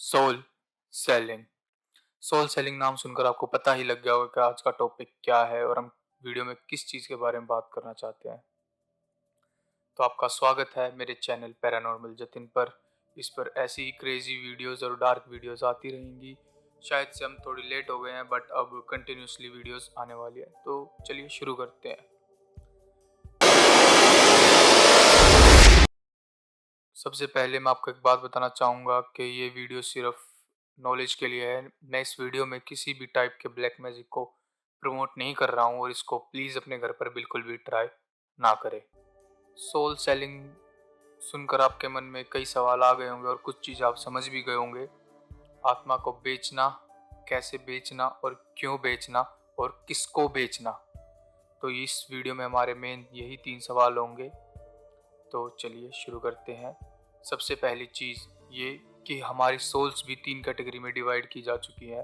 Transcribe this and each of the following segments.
Soul selling. Soul selling नाम सुनकर आपको पता ही लग गया होगा कि आज का टॉपिक क्या है और हम वीडियो में किस चीज़ के बारे में बात करना चाहते हैं। तो आपका स्वागत है मेरे चैनल पैरानॉर्मल जतिन पर। इस पर ऐसी ही क्रेजी वीडियोस और डार्क वीडियोस आती रहेंगी। शायद से हम थोड़ी लेट हो गए हैं बट अब कंटिन्यूसली वीडियोस आने वाली है। तो चलिए शुरू करते हैं। सबसे पहले मैं आपको एक बात बताना चाहूँगा कि ये वीडियो सिर्फ नॉलेज के लिए है। मैं इस वीडियो में किसी भी टाइप के ब्लैक मैजिक को प्रमोट नहीं कर रहा हूँ और इसको प्लीज़ अपने घर पर बिल्कुल भी ट्राई ना करें। सोल सेलिंग सुनकर आपके मन में कई सवाल आ गए होंगे और कुछ चीज़ आप समझ भी गए होंगे। आत्मा को बेचना, कैसे बेचना और क्यों बेचना और किसको बेचना। तो इस वीडियो में हमारे मेन यही 3 सवाल होंगे। तो चलिए शुरू करते हैं। सबसे पहली चीज़ ये कि हमारी सोल्स भी 3 कैटेगरी में डिवाइड की जा चुकी है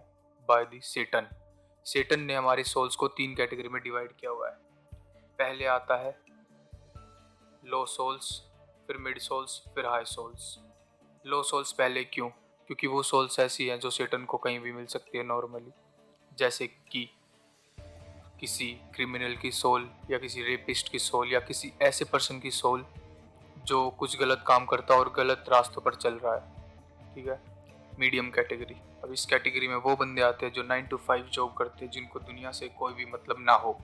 बाय द सेटन। सेटन ने हमारी सोल्स को 3 कैटेगरी में डिवाइड किया हुआ है। पहले आता है लो सोल्स, फिर मिड सोल्स, फिर हाई सोल्स। लो सोल्स पहले क्यों? क्योंकि वो सोल्स ऐसी हैं जो सेटन को कहीं भी मिल सकती है नॉर्मली, जैसे कि किसी क्रिमिनल की सोल या किसी रेपिस्ट की सोल या किसी ऐसे पर्सन की सोल जो कुछ गलत काम करता है और गलत रास्तों पर चल रहा है। ठीक है। Medium category. अब इस कैटेगरी में वो बंदे आते हैं जो 9 to 5 जॉब करते हैं, जिनको दुनिया से कोई भी मतलब ना हो।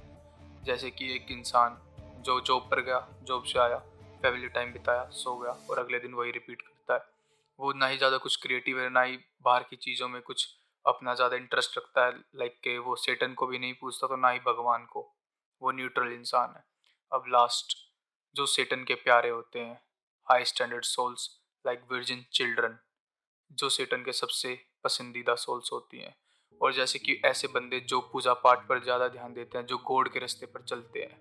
जैसे कि एक इंसान जो जॉब पर गया, जॉब से आया, फैमिली टाइम बिताया, सो गया और अगले दिन वही रिपीट करता है। वो ना ही ज़्यादा कुछ क्रिएटिव है, ना ही बाहर की चीज़ों में कुछ अपना ज़्यादा इंटरेस्ट रखता है। लाइक के वो सेटन को भी नहीं पूछता तो ना ही भगवान को। वो न्यूट्रल इंसान है। अब लास्ट जो सेटन के प्यारे होते हैं, high standard souls like virgin children, जो सेटन के सबसे पसंदीदा सोल्स होती हैं। और जैसे कि ऐसे बंदे जो पूजा पाठ पर ज़्यादा ध्यान देते हैं, जो गॉड के रास्ते पर चलते हैं।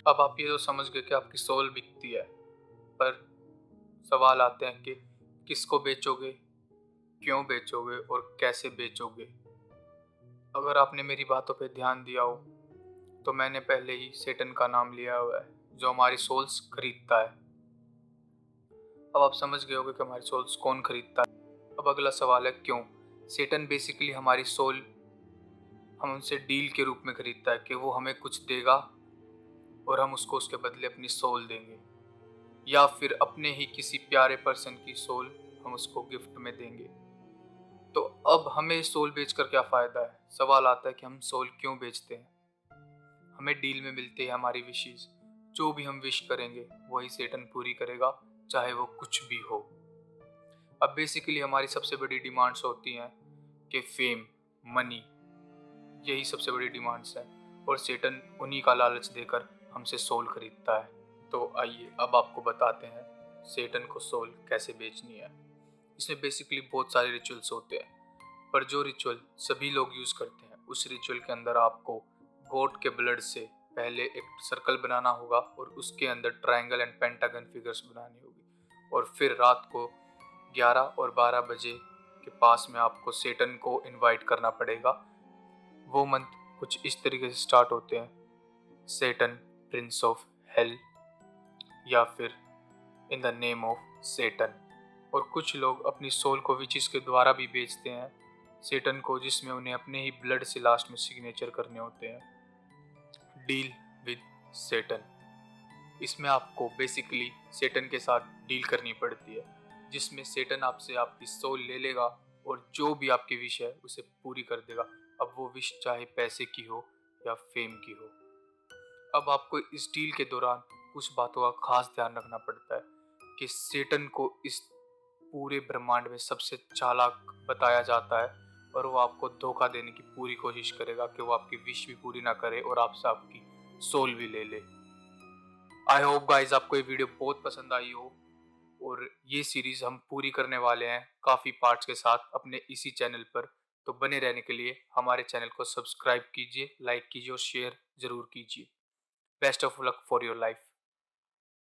अब आप ये तो समझ गए कि आपकी सोल बिकती है, पर सवाल आते हैं कि किसको बेचोगे, क्यों बेचोगे और कैसे बेचोगे। अगर आपने मेरी बातों पे ध्यान दिया हो तो मैंने पहले ही सेटन का नाम लिया हुआ है जो हमारी सोल्स खरीदता है। अब आप समझ गए होगे कि हमारी सोल्स कौन खरीदता है। अब अगला सवाल है क्यों। सेटन बेसिकली हमारी सोल हम उनसे डील के रूप में खरीदता है कि वो हमें कुछ देगा और हम उसको उसके बदले अपनी सोल देंगे, या फिर अपने ही किसी प्यारे पर्सन की सोल हम उसको गिफ्ट में देंगे। तो अब हमें सोल बेचकर क्या फ़ायदा है। सवाल आता है कि हम सोल क्यों बेचते हैं। हमें डील में मिलते हैं हमारी विशेज़। जो भी हम विश करेंगे वही सेटन पूरी करेगा, चाहे वो कुछ भी हो। अब बेसिकली हमारी सबसे बड़ी डिमांड्स होती हैं कि फेम, मनी, यही सबसे बड़ी डिमांड्स हैं और सेटन उन्हीं का लालच देकर हमसे सोल खरीदता है। तो आइए अब आपको बताते हैं सेटन को सोल कैसे बेचनी है। इसमें बेसिकली बहुत सारे रिचुअल्स होते हैं, पर जो रिचुअल सभी लोग यूज़ करते हैं उस रिचुअल के अंदर आपको गोट के ब्लड से पहले एक सर्कल बनाना होगा और उसके अंदर ट्रायंगल एंड पेंटागन फिगर्स बनानी होगी, और फिर रात को 11 और 12 बजे के पास में आपको सेटन को इनवाइट करना पड़ेगा। वो मंथ कुछ इस तरीके से स्टार्ट होते हैं: सेटन प्रिंस ऑफ हेल, या फिर in the name of Satan. और कुछ लोग अपनी सोल को विचेस के द्वारा भी बेचते हैं सेटन को, जिसमें उन्हें अपने ही ब्लड से लास्ट में सिग्नेचर करने होते हैं। डील विद सेटन। इसमें आपको बेसिकली सेटन के साथ डील करनी पड़ती है, जिसमें सेटन आपसे आपकी सोल ले लेगा और जो भी आपकी विश है उसे पूरी कर देगा। अब वो विश चाहे पैसे की हो या फेम की हो। अब आपको इस डील के दौरान कुछ बातों का खास ध्यान रखना पड़ता है कि सेटन को इस पूरे ब्रह्मांड में सबसे चालाक बताया जाता है और वो आपको धोखा देने की पूरी कोशिश करेगा कि वो आपकी विश भी पूरी ना करे और आपसे आपकी सोल भी ले ले। आई होप गाइज आपको ये वीडियो बहुत पसंद आई हो, और ये सीरीज हम पूरी करने वाले हैं काफ़ी पार्ट्स के साथ अपने इसी चैनल पर। तो बने रहने के लिए हमारे चैनल को सब्सक्राइब कीजिए, लाइक कीजिए और शेयर ज़रूर कीजिए। Best of luck for your life.